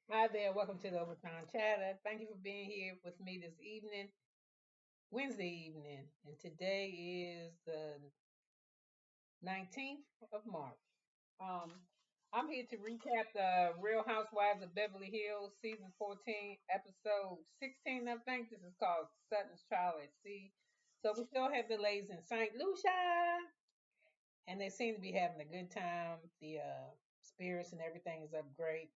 Hi there, welcome to the Obachanchatter. Thank you for being here with me this evening, Wednesday evening, and today is the 19th of March. Um, I'm here to recap the Real Housewives of Beverly Hills, season 14, episode 16. I think this is called Sutton's Trial at Sea. So we still have delays in St. Lucia, and they seem to be having a good time. The spirits and everything is up great.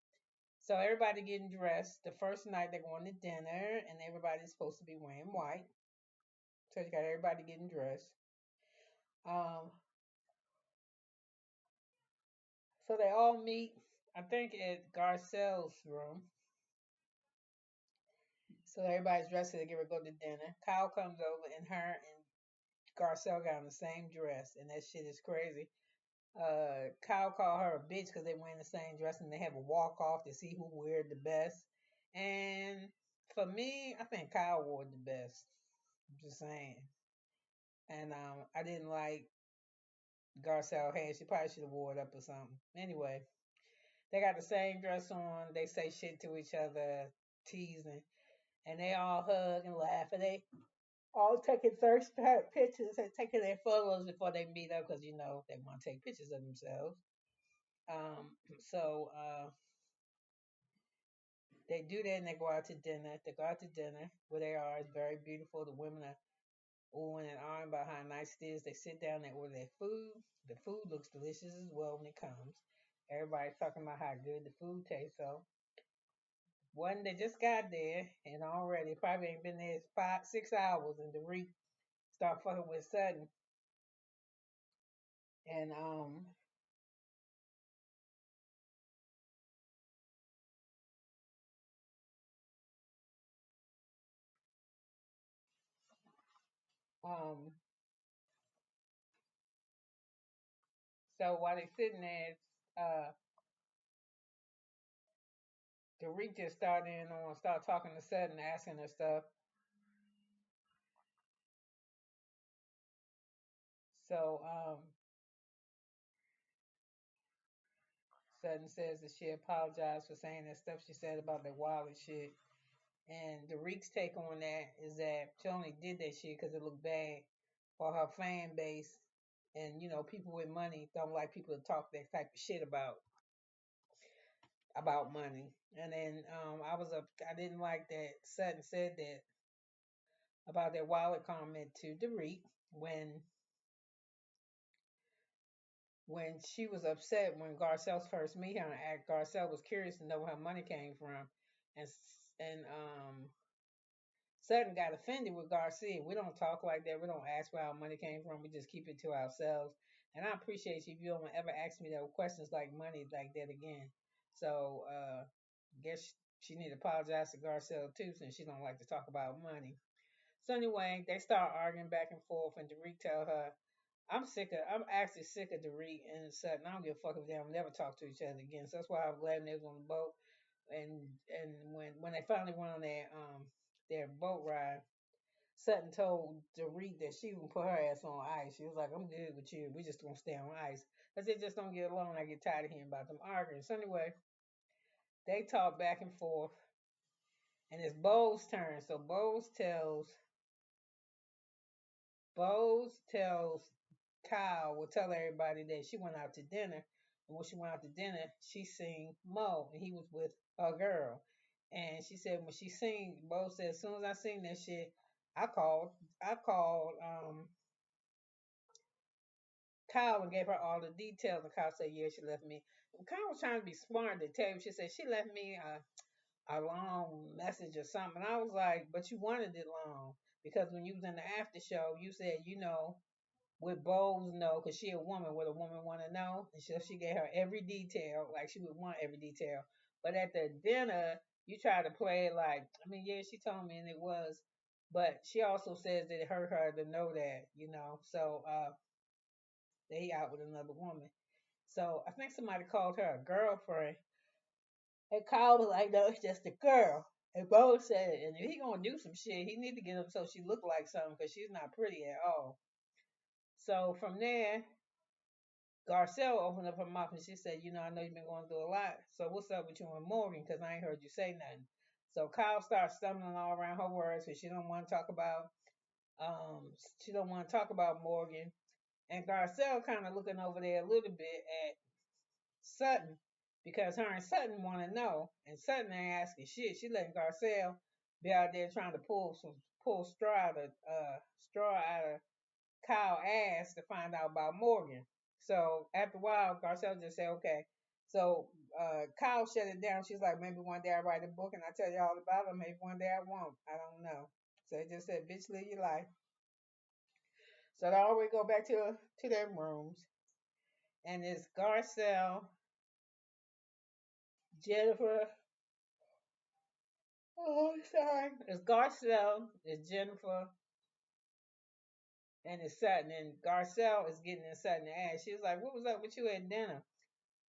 So everybody getting dressed. The first night they're going to dinner, and everybody's supposed to be wearing white. So you got everybody getting dressed. Um, so they all meet, I think, at Garcelle's room. So everybody's dressed to get ready to go to dinner. Kyle comes over, and her and Garcelle got on the same dress, and that shit is crazy. Kyle called her a bitch because they wearing the same dress, and they have a walk off to see who wear the best. And for me, I think Kyle wore the best. I'm just saying. And I didn't like Garcelle hair. She probably should have wore it up or something. Anyway, they got the same dress on. They say shit to each other, teasing, and they all hug and laugh. And they all taking thirst pictures and taking their photos before they meet up because they want to take pictures of themselves. Um, so they do that and they go out to dinner. They go out to dinner where they are. It's very beautiful. The women are oohing and ahhing about how nice it is. They sit down, they order their food. The food looks delicious as well when it comes. Everybody's talking about how good the food tastes. So one they just got there and already probably ain't been there 5, 6 hours and the reek start fucking with Sutton. And um so while they sitting there, the reek just started in on start talking to Sutton, asking her stuff. So Sutton says that she apologized for saying that stuff she said about the wallet shit. And the Reek's take on that is that she only did that shit because it looked bad for her fan base. And people with money don't like people to talk that type of shit about money. And then I didn't like that Sutton said that about that wallet comment to Dorit when she was upset when Garcelle's first meet her and Garcelle was curious to know where her money came from, and Sutton got offended with Garcia. We don't talk like that. We don't ask where our money came from. We just keep it to ourselves. And I appreciate you if you don't ever ask me those questions like money like that again. So guess she need to apologize to Garcelle too, since she don't like to talk about money. So anyway, they start arguing back and forth, and Derek tell her, I'm actually sick of Dorit and Sutton. I don't give a fuck if they don't never talk to each other again. So that's why I'm glad they was on the boat. And when they finally went on their boat ride, Sutton told Dorit that she would put her ass on ice. She was like, I'm good with you. We just gonna stay on ice. Cause they just don't get along. I get tired of hearing about them arguing. So anyway, they talk back and forth, and it's Bo's turn. So Bose tells Kyle will tell everybody that she went out to dinner. And when she went out to dinner, she seen Mo, and he was with a girl. And she said when she seen Bo said as soon as I seen that shit, I called Kyle and gave her all the details. And Kyle said, yeah, she left me. And Kyle was trying to be smart to tell you. She said she left me a long message or something. And I was like, but you wanted it long because when you was in the after show, you said, with Bose know, because she a woman, what a woman want to know. And she gave her every detail, like she would want every detail. But at the dinner, you try to play it like, I mean, yeah, she told me and it was. But she also says that it hurt her to know that. So they out with another woman. So I think somebody called her a girlfriend. And Kyle was like, no, it's just a girl. And Bo said, and if he gonna do some shit, he need to get him so she look like something because she's not pretty at all. So from there, Garcelle opened up her mouth and she said, I know you've been going through a lot. So what's up with you and Morgan? Because I ain't heard you say nothing. So Kyle starts stumbling all around her words because she don't want to talk about Morgan. And Garcelle kind of looking over there a little bit at Sutton because her and Sutton want to know, and Sutton ain't asking shit. She letting Garcelle be out there trying to pull straw out of Kyle ass to find out about Morgan. So after a while, Garcelle just said, okay. So Kyle shut it down. She's like, maybe one day I write a book and I tell you all about it. Maybe one day I won't. I don't know. So it just said, bitch, live your life. So they always go back to their rooms. And it's Garcelle, Jennifer. Oh, sorry. It's Garcelle, it's Jennifer, and it's Sutton. And Garcelle is getting in Sutton ass. She was like, what was up with you at dinner?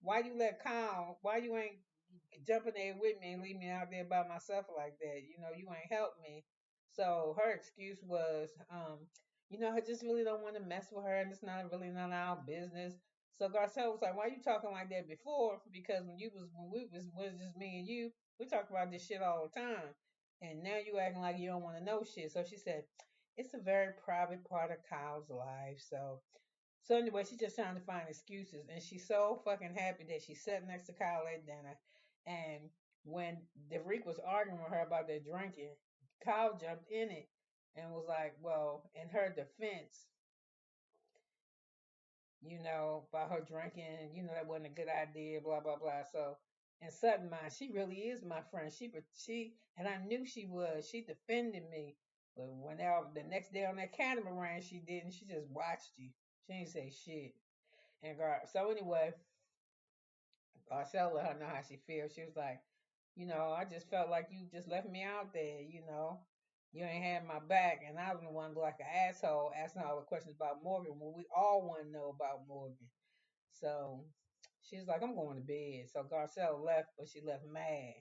Why you let Kyle, why you ain't jumping there with me and leave me out there by myself like that? You ain't helped me. So her excuse was, I just really don't want to mess with her and it's not really none of our business. So Garcelle was like, why you talking like that before? Because when we was just me and you, we talked about this shit all the time. And now you acting like you don't want to know shit. So she said, it's a very private part of Kyle's life. So anyway, she's just trying to find excuses, and she's so fucking happy that she sat next to Kyle at dinner. And when Doric was arguing with her about their drinking, Kyle jumped in it and was like, "Well, in her defense, about her drinking, that wasn't a good idea, blah blah blah." So in Sutton mind, she really is my friend. She and I knew she was. She defended me, but the next day on that catamaran, she didn't. She just watched you. She didn't say shit. And so anyway, Garcelle let her know how she feels. She was like, I just felt like you just left me out there, You ain't had my back, and I was the one like an asshole asking all the questions about Morgan when we all want to know about Morgan. So she's like, I'm going to bed. So Garcelle left, but she left mad.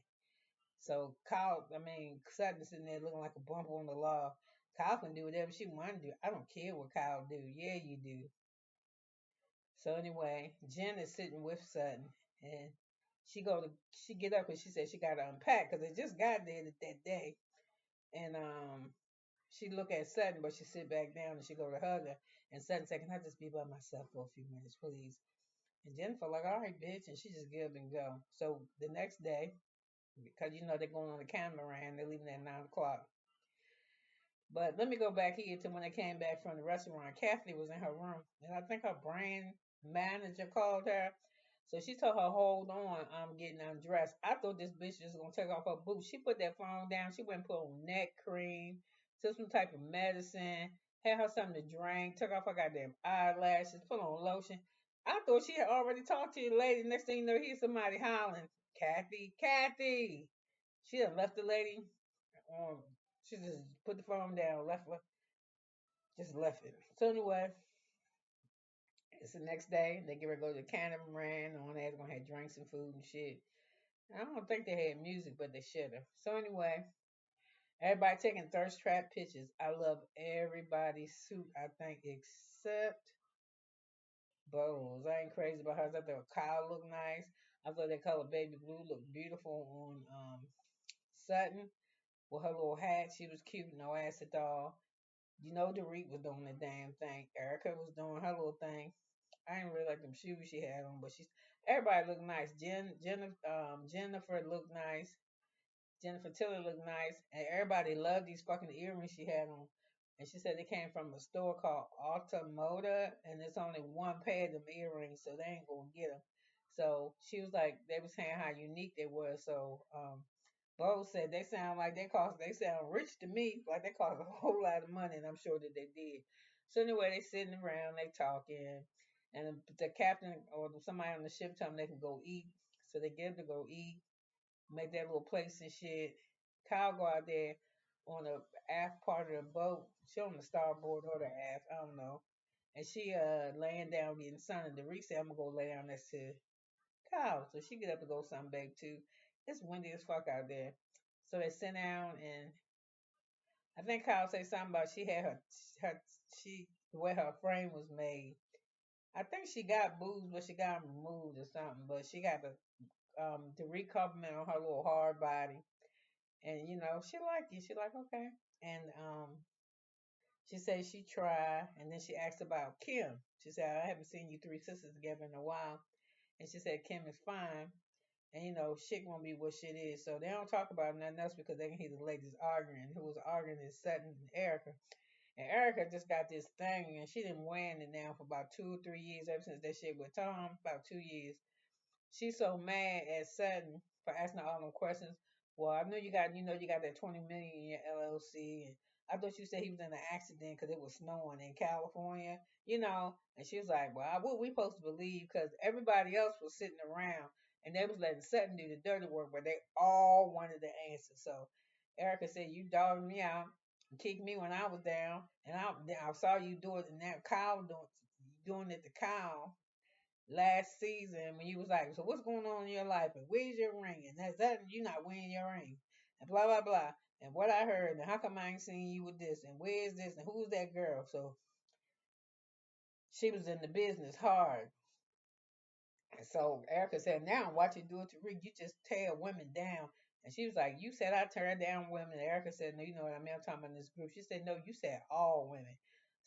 So Sutton sitting there looking like a bump on the law. Kyle can do whatever she want to do. I don't care what Kyle do. Yeah, you do. So anyway, Jen is sitting with Sutton, and she get up and she said she got to unpack because they just got there that day, and she look at Sutton, but she sit back down and she go to hug her, and Sutton said, "Can I just be by myself for a few minutes, please?" And Jennifer like, "All right, bitch," and she just get up and go. So the next day, because they're going on the catamaran, they're leaving at 9 o'clock. But let me go back here to when they came back from the restaurant. Kathy was in her room, and I think her brand manager called her. So she told her, hold on, I'm getting undressed. I thought this bitch was going to take off her boots. She put that phone down. She went and put on neck cream, took some type of medicine, had her something to drink, took off her goddamn eyelashes, put on lotion. I thought she had already talked to the lady. Next thing you know, here's somebody hollering, Kathy, Kathy. She had left the lady on. She just put the phone down, just left it. So anyway, it's the next day. They get ready to go to the catamaran. On there, they're gonna have drinks and food and shit. I don't think they had music, but they should have. So anyway, everybody taking thirst trap pictures. I love everybody's suit. I think except Bose. I ain't crazy about her. I thought Kyle looked nice. I thought that color baby blue looked beautiful on Sutton with her little hat. She was cute, no ass at all. Dorit was doing the damn thing. Erica was doing her little thing. I didn't really like them shoes she had on, but everybody looked nice. Jennifer looked nice. Jennifer Tiller looked nice, and everybody loved these fucking earrings she had on. And she said they came from a store called Automoda, and there's only one pair of them earrings, so they ain't gonna get them. So she was like, they were saying how unique they were. So Bo said they sound rich to me, like they cost a whole lot of money, and I'm sure that they did. So anyway, they sitting around, they talking, and the captain or somebody on the ship told them they can go eat. So they get them to go eat, make that little place and shit. Kyle go out there on the aft part of the boat. She on the starboard or the aft, I don't know. And she laying down getting sun. And Doric said, I'm gonna go lay down next to Kyle. So she get up and go sunbathe too. It's windy as fuck out there. So they sit down and I think Kyle said something about she had her she the way her frame was made. I think she got boobs, but she got 'em removed or something. But she got the recoverment on her little hard body, and she liked it. She like okay, and she said she tried, and then she asked about Kim. She said I haven't seen you three sisters together in a while, and she said Kim is fine, and shit won't be what shit is. So they don't talk about nothing else because they can hear the ladies arguing. Who was arguing is Sutton and Erica. And Erica just got this thing, and she didn't wearing it now for about 2 or 3 years, ever since that shit with Tom, about 2 years. She's so mad at Sutton for asking her all them questions. Well, I know you got that 20 million in your LLC, and I thought you said he was in an accident because it was snowing in California. And she was like, "Well, what we supposed to believe?" Because everybody else was sitting around and they was letting Sutton do the dirty work, but they all wanted the answer. So Erica said, "You dogged me out, kicked me when I was down, and I saw you do it, and that Kyle doing it to Kyle last season when you was like, so what's going on in your life? And where's your ring? And that's that you not wearing your ring. And blah blah blah. And what I heard, and how come I ain't seen you with this? And where's this? And who's that girl? So she was in the business hard. And so Erica said, now watch you do it to Rick. You just tear women down. And she was like, you said I tear down women. And Erica said, no, you know what I mean? I'm talking about this group. She said, no, you said all women.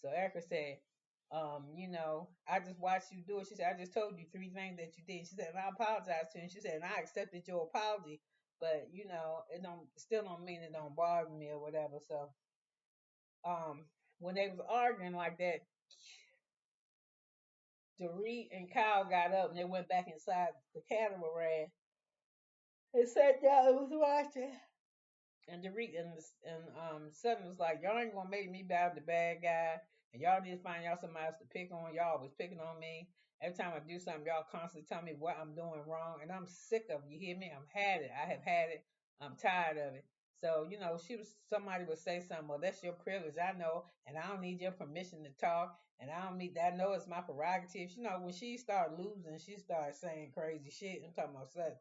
So Erica said, I just watched you do it. She said, I just told you three things that you did. She said, and I apologize to you. And she said, and I accepted your apology, but it don't still don't mean it don't bother me or whatever. So when they was arguing like that, Dorit and Kyle got up and they went back inside the catamaran and sat down and was watching. And Dorit and Sutton was like, y'all ain't gonna make me bad the bad guy, and y'all need to find y'all somebody else to pick on. Y'all always picking on me. Every time I do something, y'all constantly tell me what I'm doing wrong, and I'm sick of it. You hear me? I'm had it. I have had it. I'm tired of it. So somebody would say something. Well, that's your privilege, I know, and I don't need your permission to talk, and I don't need that. I know it's my prerogative. When she started losing, she started saying crazy shit. I'm talking about Sutton.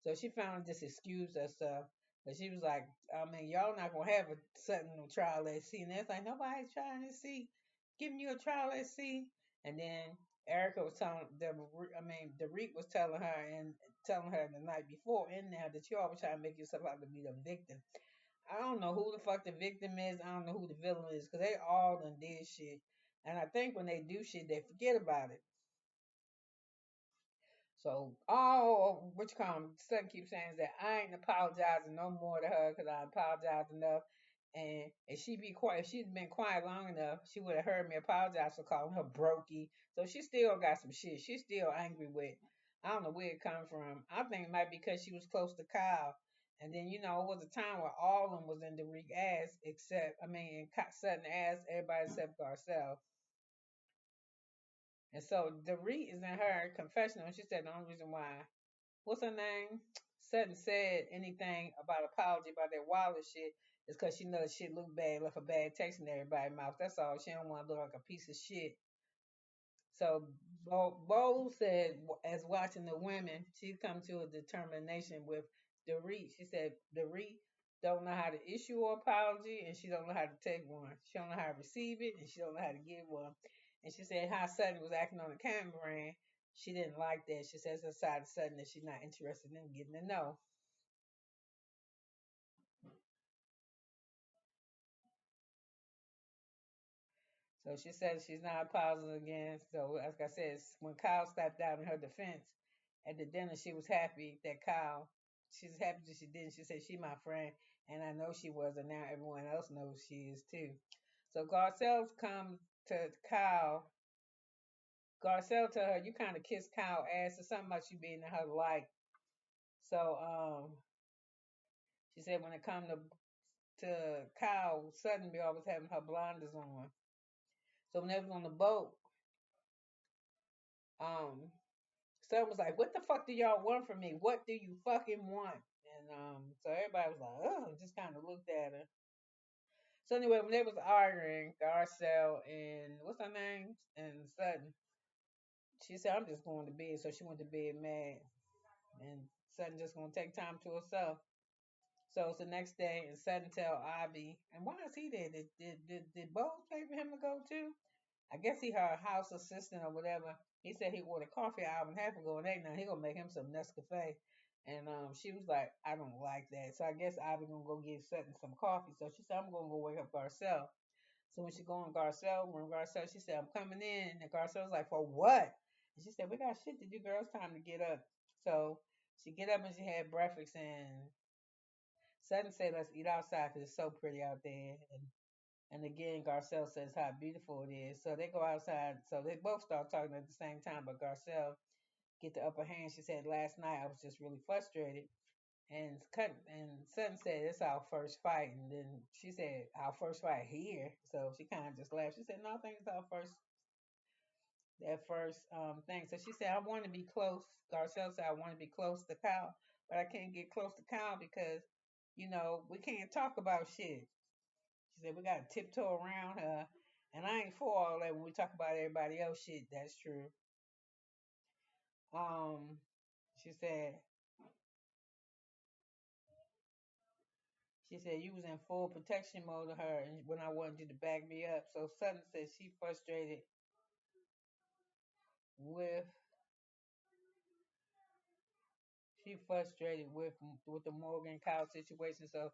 So she found this excuse herself. But she was like, I mean, y'all not gonna have a Sutton on trial at sea. And it's like nobody's trying to see, giving you a trial at sea. And then Erica was telling Dorit was telling her the night before in there that you always try to make yourself out to be the victim. I don't know who the fuck the victim is. I don't know who the villain is because they all done did shit. And I think when they do shit, they forget about it. So, what you call him, Sutton keeps saying is that I ain't apologizing no more to her because I apologized enough. And if she be quiet, if she'd been quiet long enough, she would have heard me apologize for calling her brokey. So she still got some shit. She's still angry with. I don't know where it come from. I think it might be because she was close to Kyle. And then, it was a time where all of them was in Doric ass, Sutton ass, everybody except Garcelle. And so Dorit is in her confessional, and she said the only reason why, what's her name? Sutton said anything about apology about that Wallace shit is because she knows shit look bad, left a bad taste in everybody's mouth. That's all. She don't want to look like a piece of shit. So Bo said, as watching the women, she's come to a determination with Dorit. She said Dorit don't know how to issue an apology, and she don't know how to take one. She don't know how to receive it, and she don't know how to give one. And she said how Sutton was acting on the camera, she didn't like that. She says aside Sutton that she's not interested in getting to know. So she says she's not apologizing again. So, like I said, when Kyle stepped out in her defense at the dinner, she was happy that Kyle, she's happy that she didn't. She said, she my friend, and I know she was, and now everyone else knows she is too. So Garcelle comes to Kyle. Garcelle tell her, you kind of kiss Kyle ass or something about you being in her life. So she said when it come to Kyle, Sutton be always having her blinders on. So when they was on the boat, um, Sutton was like, "What the fuck do y'all want from me? What do you fucking want?" And so everybody was like, "Oh," just kind of looked at her. So anyway, when they was arguing, Garcelle and what's her name and Sutton, she said, "I'm just going to bed." So she went to bed mad, and Sutton just gonna take time to herself. So it's the next day, and Sutton tell Abby, and why is he there? Did Bo pay for him to go too? I guess he her house assistant or whatever. He said he ordered coffee an hour and a half ago, and now he gonna make him some Nescafe. And she was like, I don't like that. So I guess Ivy gonna go get Sutton some coffee. So she said, I'm gonna go wake up Garcelle. So when she go in Garcelle, she said, I'm coming in. And Garcelle's like, for what? And she said, we got shit to do, girl. It's time to get up. So she get up and she had breakfast, and Sutton said, let's eat outside because it's so pretty out there. And again, Garcelle says how beautiful it is. So they go outside. So they both start talking at the same time, but Garcelle get the upper hand. She said, last night I was just really frustrated. And Sutton said, it's our first fight. And then she said, our first fight here. So she kind of just laughed. She said, no, I think it's our first thing. So she said, I want to be close. Garcelle said, I want to be close to Kyle, but I can't get close to Kyle because, we can't talk about shit. She said, we got to tiptoe around her. And I ain't for all that when we talk about everybody else shit. That's true. Um, she said, you was in full protection mode of her and when I wanted you to back me up. So Sutton said with she frustrated with the Morgan Kyle situation. So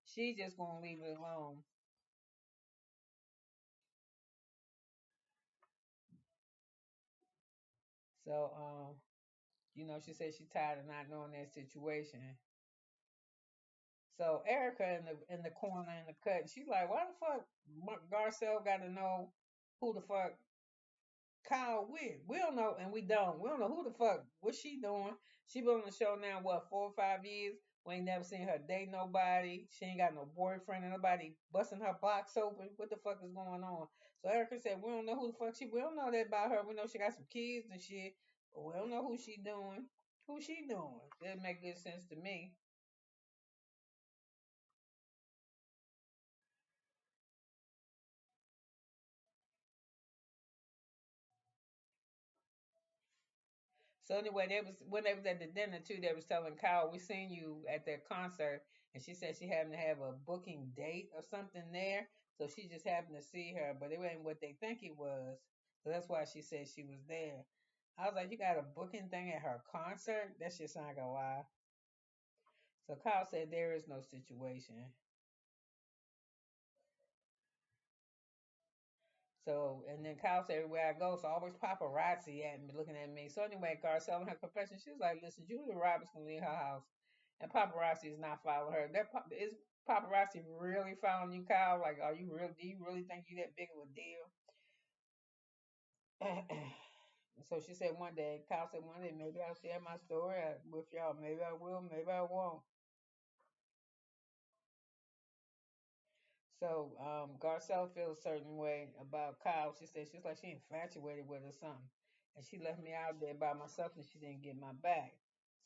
she just gonna leave it alone. So she said she tired of not knowing that situation. So Erica in the corner in the cut, she's like, why the fuck Garcelle got to know who the fuck Kyle with? We don't know, and we don't. We don't know who the fuck what she doing. She been on the show now, what, 4 or 5 years? We ain't never seen her date nobody. She ain't got no boyfriend and nobody busting her box open. What the fuck is going on? So Erica said, we don't know who the fuck we don't know that about her. We know she got some kids and shit, but we don't know who she doing. Who she doing? That make good sense to me. So anyway, they was when they was at the dinner too. They was telling Kyle, "We seen you at that concert," and she said she happened to have a booking date or something there, so she just happened to see her, but it wasn't what they think it was. So that's why she said she was there. I was like, "You got a booking thing at her concert? That shit sound like a lie." So Kyle said there is no situation. So, and then Kyle said, everywhere I go, so always paparazzi at me, looking at me. So anyway, Garcelle in her confession, she was like, listen, Julia Roberts can leave her house, and paparazzi is not following her. Is paparazzi really following you, Kyle? Like, do you really think you that big of a deal? So she said one day, Kyle said one day, maybe I'll share my story with y'all. Maybe I will, maybe I won't. So Garcelle feels a certain way about Kyle. She said she's like she infatuated with or something, and she left me out there by myself, and she didn't get my back.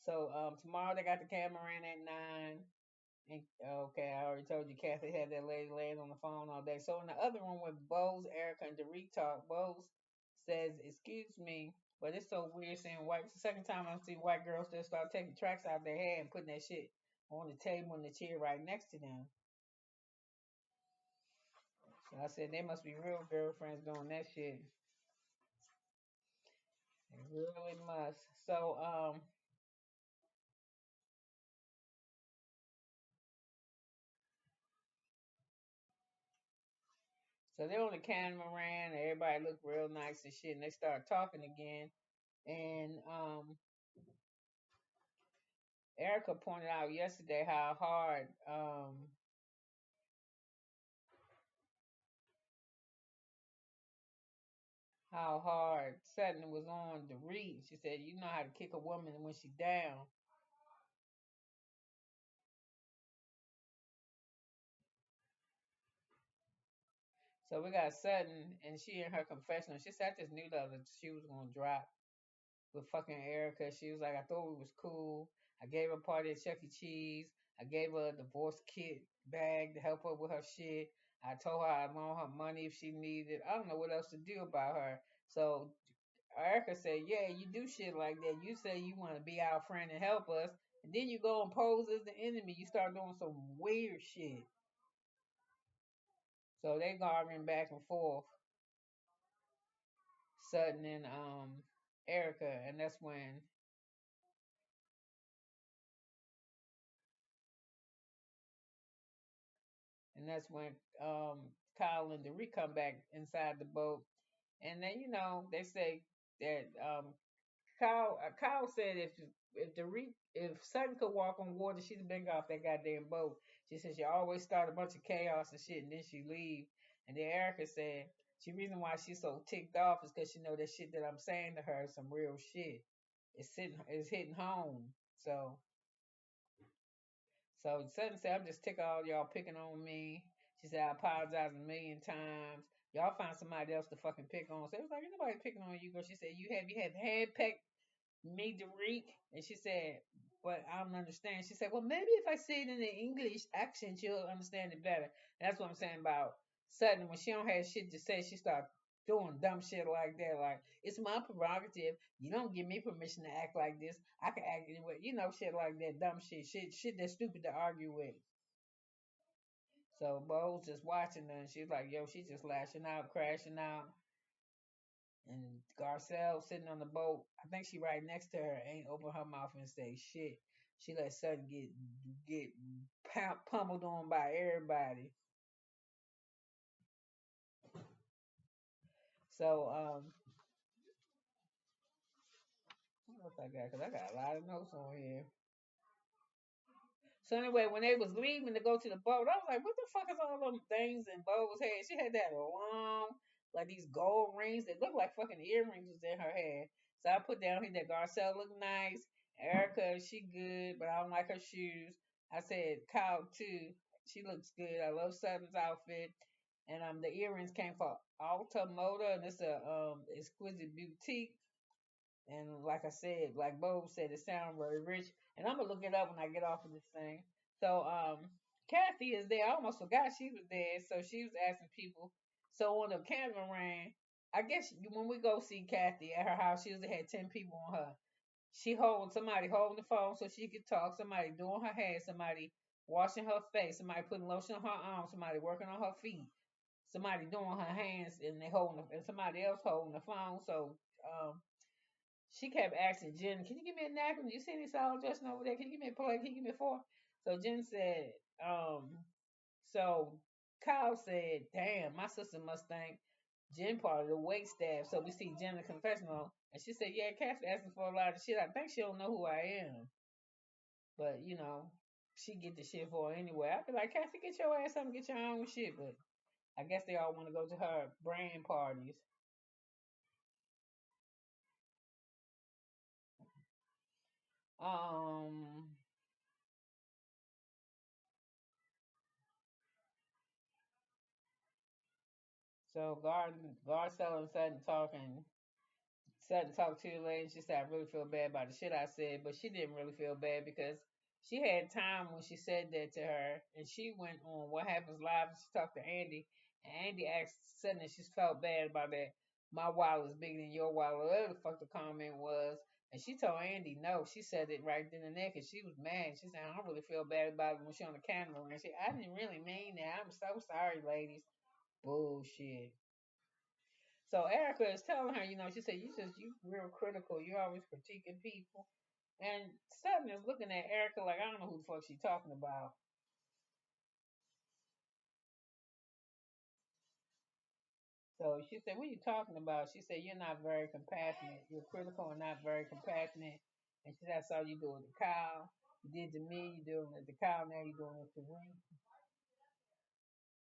So tomorrow they got the camera in at 9. And, okay, I already told you Kathy had that lady laying on the phone all day. So in the other room with Bose, Erica, and Dorit talk, Bose says, "Excuse me, but it's so weird seeing white. It's the second time I see white girls just start taking tracks out their hair and putting that shit on the table and the chair right next to them." So I said, they must be real girlfriends doing that shit. They really must. So they're on the catamaran, and everybody look real nice and shit, and they start talking again. And Erica pointed out yesterday how hard Sutton was on the read. She said, "You know how to kick a woman when she's down." So we got Sutton, and she in her confessional. She said, "I just knew that she was gonna drop with fucking Erica." She was like, "I thought we was cool. I gave her a party at Chuck E. Cheese. I gave her a divorce kit bag to help her with her shit. I told her I'd loan her money if she needed. I don't know what else to do about her." So Erica said, "Yeah, you do shit like that. You say you want to be our friend and help us, and then you go and pose as the enemy. You start doing some weird shit." So they arguing back and forth. Sutton and Erica, and that's when Kyle and Dori come back inside the boat, and then they say that Kyle said if Sutton could walk on water, she'd been off that goddamn boat. She said she always start a bunch of chaos and shit, and then she leave. And then Erica said the reason why she's so ticked off is because she know that shit that I'm saying to her is some real shit. It's hitting home. So Sutton said, I'm just ticked all y'all picking on me. She said, I apologize a million times. Y'all find somebody else to fucking pick on. So it was like, ain't nobody picking on you, girl. She said, you have handpicked me, Dorit. And she said, but I don't understand. She said, well, maybe if I say it in an English accent, you'll understand it better. That's what I'm saying about Sutton. When she don't have shit to say, she start doing dumb shit like that. Like, it's my prerogative. You don't give me permission to act like this. I can act anyway. Shit like that. Dumb shit. Shit that's stupid to argue with. So Bo was just watching her and she's like, yo, she's just lashing out, crashing out. And Garcelle sitting on the boat, I think she right next to her, ain't open her mouth and say shit. She let Sutton get pummeled on by everybody. So what else I got? Cause I got a lot of notes on here. So anyway, when they was leaving to go to the boat, I was like, what the fuck is all them things in Bo's head? She had that long, like these gold rings that looked like fucking earrings was in her head. So I put down here that Garcelle looked nice. Erica, she good, but I don't like her shoes. I said Kyle too. She looks good. I love Sutton's outfit. And the earrings came from Alta Moda, and it's a exquisite boutique. And like I said, like Bo said, it sounds very rich. And I'm gonna look it up when I get off of this thing. So Kathy is there. I almost forgot she was there. So she was asking people. So when the camera ran, I guess when we go see Kathy at her house, she usually had 10 people on her. Somebody holding the phone so she could talk, somebody doing her hair, somebody washing her face, somebody putting lotion on her arms, somebody working on her feet, somebody doing her hands, and somebody else holding the phone. So she kept asking Jen, can you give me a napkin? You see any salad dressing over there? Can you give me a plate? Can you give me a fork? So Jen said, so Kyle said, damn, my sister must think Jen part of the wait staff. So we see Jen in the confessional. And she said, yeah, Kathy asking for a lot of shit. I think she don't know who I am. But, she get the shit for her anyway. I'd be like, Kathy, get your ass up and get your own shit. But I guess they all want to go to her brand parties. Um, so Garcelle and Sutton talking. Sutton talked to the lady and she said, I really feel bad about the shit I said, but she didn't really feel bad because she had time when she said that to her and she went on What Happens Live and she talked to Andy and Andy asked Sutton if she felt bad about that. My wallet is bigger than your wallet, whatever the fuck the comment was. And she told Andy no. She said it right then and there because she was mad. She said, I don't really feel bad about it when she on the camera. And she, I didn't really mean that. I'm so sorry, ladies. Bullshit. So Erica is telling her, she said, you real critical. You're always critiquing people. And Sutton is looking at Erica like, I don't know who the fuck she's talking about. So she said, what are you talking about? She said, you're not very compassionate. You're critical and not very compassionate. And she said, I saw you do it to Kyle. You did to me. You doing it to Kyle. Now you're doing it to me.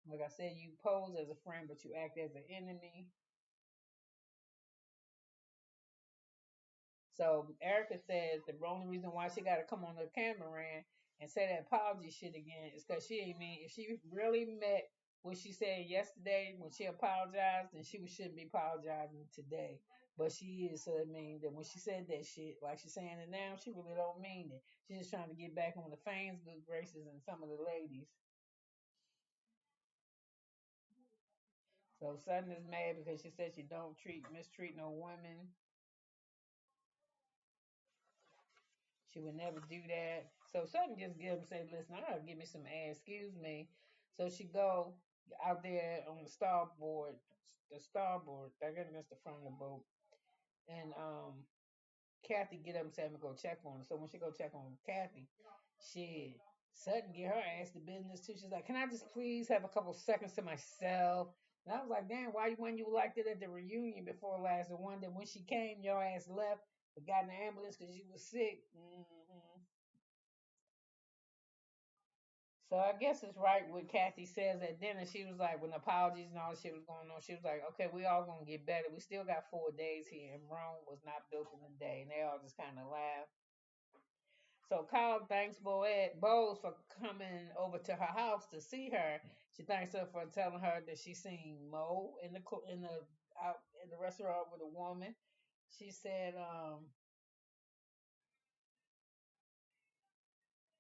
Like I said, you pose as a friend, but you act as an enemy. So Erica says the only reason why she got to come on the camera and say that apology shit again is because she ain't mean if she really meant what she said yesterday when she apologized, then she shouldn't be apologizing today. But she is, so it means that when she said that shit, like she's saying it now, she really don't mean it. She's just trying to get back on the fans' good graces and some of the ladies. So Sutton is mad because she said she don't mistreat no women. She would never do that. So Sutton just give him say, listen, I gotta give me some ass, excuse me. So she go out there on the starboard, I guess that's the front of the boat. And Kathy get up and say, I'm gonna go check on her. So when she go check on Kathy, shit, Sutton get her ass to business too. She's like, can I just please have a couple seconds to myself? And I was like, damn, why when you liked it at the reunion before last, the one that when she came, your ass left, but got in the ambulance because you was sick. So I guess it's right what Kathy says at dinner. She was like, when apologies and all this shit was going on, she was like, okay, we all gonna get better. We still got 4 days here, and Rome was not built in a day. And they all just kind of laughed. So Kyle thanks Bose for coming over to her house to see her. She thanks her for telling her that she seen Mo in the out in the restaurant with a woman. She said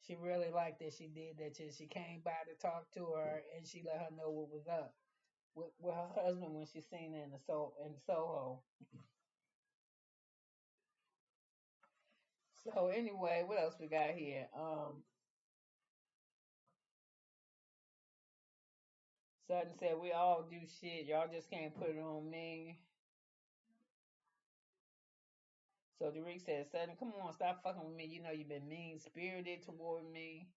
she really liked that she did that. She came by to talk to her and she let her know what was up with her husband when she seen her in Soho. So anyway, what else we got here? Sutton said we all do shit. Y'all just can't put it on me. So Derek said, Sutton, come on, stop fucking with me. You know you've been mean spirited toward me.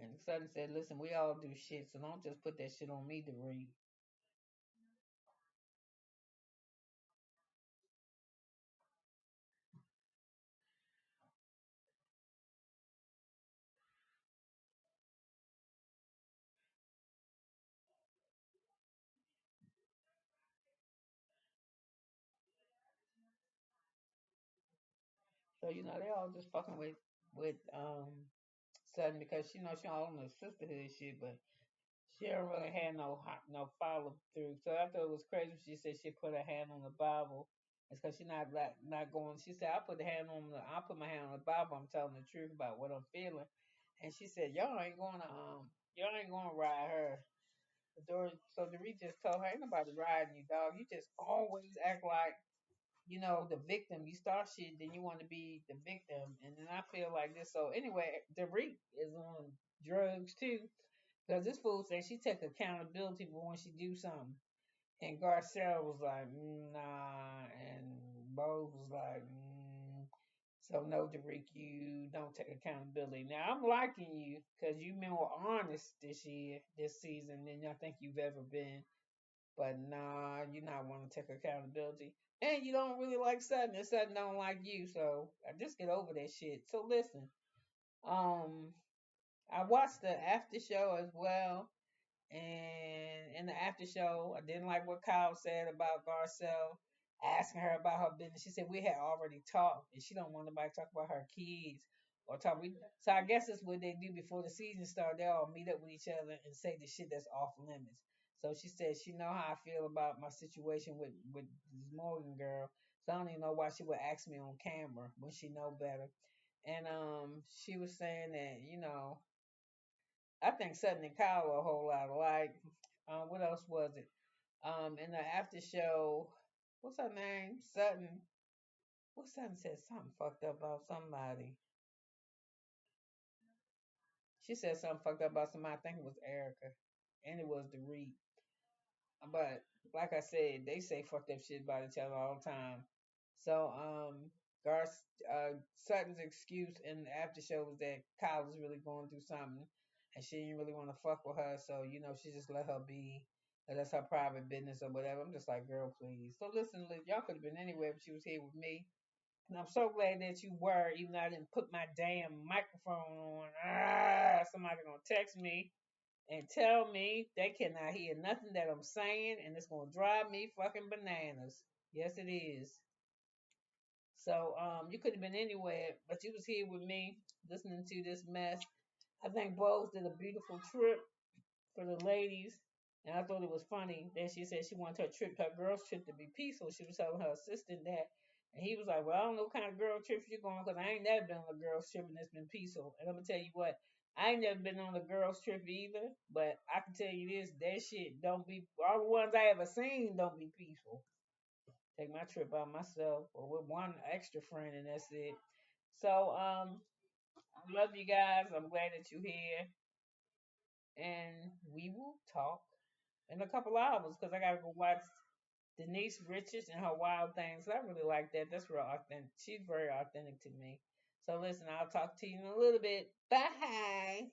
And Sutton said, listen, we all do shit, so don't just put that shit on me, Derek. So, they all just fucking with Sutton because she all on the sisterhood shit, but she don't really have no follow through. So I thought it was crazy. She said she put her hand on the Bible. It's because she not going. She said I put my hand on the Bible. I'm telling the truth about what I'm feeling. And she said y'all ain't gonna ride her. So Dorit just told her, ain't nobody riding you, dog. You just always act like the victim. You start shit, then you want to be the victim, and then I feel like this. So anyway, Dorit is on drugs too. Because this fool said she take accountability for when she do something. And Garcelle was like, nah. And Bo was like, so no, Derek, you don't take accountability. Now I'm liking you because you've been more honest this season than I think you've ever been. But nah, you not want to take accountability. And you don't really like Sutton, and Sutton don't like you. So I just get over that shit. So listen, um, I watched the after show as well. And in the after show, I didn't like what Kyle said about Garcelle asking her about her business. She said we had already talked, and she don't want nobody to talk about her kids or talk. So I guess that's what they do before the season starts. They all meet up with each other and say the shit that's off limits. So she said she know how I feel about my situation with this Morgan girl. So I don't even know why she would ask me on camera when she know better. And she was saying that I think Sutton and Kyle are a whole lot alike. What else was it? In the after show, what's her name? Sutton. What Sutton said something fucked up about somebody. She said something fucked up about somebody. I think it was Erica, and it was the Reed. But like I said, they say fucked up shit about each other all the time. So Garth Sutton's excuse in the after show was that Kyle was really going through something, and she didn't really want to fuck with her. So she just let her be. That's her private business or whatever. I'm just like, girl, please. So listen, y'all could have been anywhere, but she was here with me. And I'm so glad that you were, even though I didn't put my damn microphone on. Somebody gonna text me and tell me they cannot hear nothing that I'm saying, and it's gonna drive me fucking bananas. Yes, it is. So you could have been anywhere, but you was here with me listening to this mess. I think Bose did a beautiful trip for the ladies, and I thought it was funny that she said she wanted her girls' trip to be peaceful. She was telling her assistant that, and he was like, "Well, I don't know what kind of girl trip you're going because I ain't never been on a girls' trip and it's been peaceful." And I'm gonna tell you what, I ain't never been on a girls' trip either, but I can tell you this: that shit don't be all the ones I ever seen don't be peaceful. Take my trip by myself or with one extra friend, and that's it. So I love you guys. I'm glad that you're here. And we will talk in a couple hours because I got to go watch Denise Richards and her Wild Things. I really like that. That's real authentic. She's very authentic to me. So listen, I'll talk to you in a little bit. Bye.